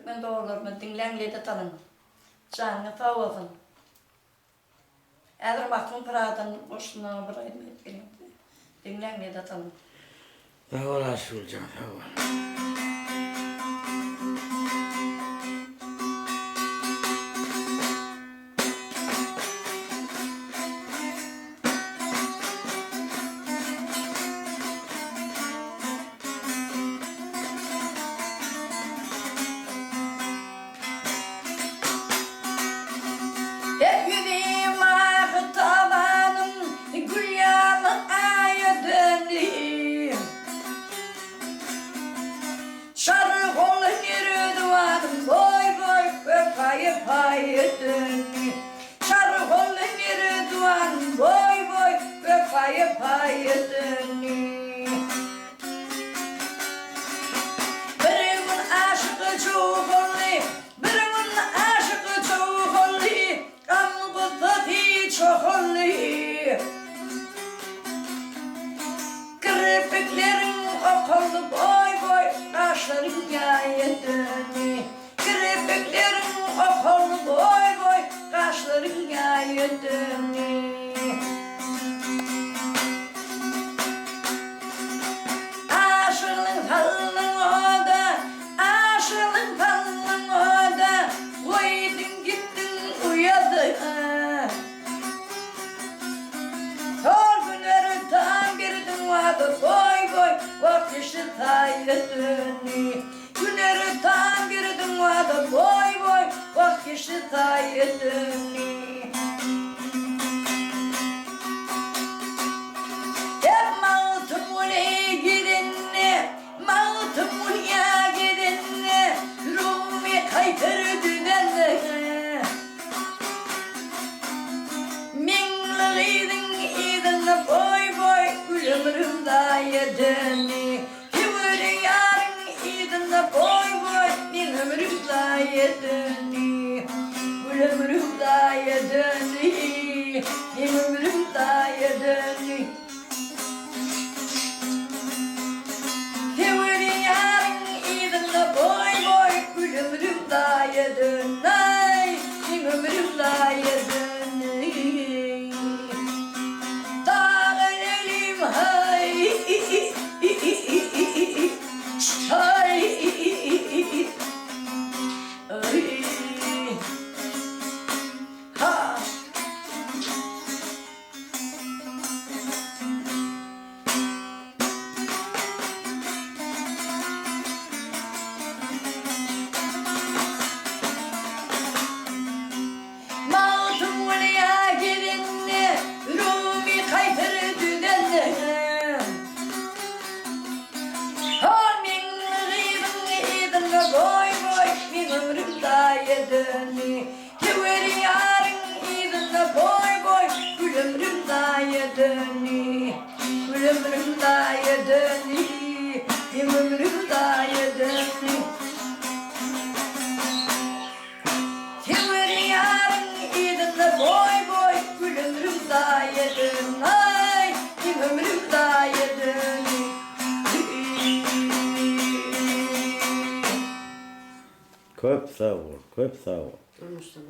Türkmen doğrularımı dinlenleyde tanın. Canını sağ olsun. Eğer baktım pıradan boşluğuna bıraydım hep elimde. Dinlenleyde tanın. Sağ ol Aşkılcan, sağ ol. Hep yüreğim akı tabanım, gül yanı aya döndüm. Şarı kolu yürüdü adım, boy boy payı payı döndüm. Şarı kolu yürüdü adım, boy boy payı payı döndüm. Birimin aşkı çok oldu, birimin aşkı çok oldu. Kanbıtı çok oldu. Kirpiklerin okuldu boy boy, kaşların yaya döndü. Kirpiklerin okuldu boy boy, kaşların yaya döndü. Aşığın halının oda, aşığın halının oda, uydun gittin uyadı. Tor günleri tam girdin vadı, boy boy, vakışı tayı dönü. Günleri tam girdin vadı, boy boy, vakışı tayı dönü. Hep mağıtımın gidinne, mağıtımın ya gidinne, Rumi kaytır düdenle. Mingliydin idinne boy boy, gülümrüm daya dönü. Kivri yarın idinne boy boy, minümrüm daya dönü. Gülümrüm daya dönü, minümrüm daya dönü. Kivri yarın idinne boy boy, gülümrüm daya dönü. Minümrüm daya dönü. Dağılelim hay, hay, ay, ha. Mağdum ulya girinne, Rumi kaytır düdenle. Min gıybın idinne boy boy, min ömrüm daya dönü. Kivri yarın idinne boy boy, gül ömrüm daya dönü. Gül ömrüm daya dönü, min ömrüm daya dönü. Kivri yarın idinne boy boy, gül ömrüm daya dönü. Ay, min ömrüm daya dönü. Köp sağ ol, köp sağ ol. Durmuşsun.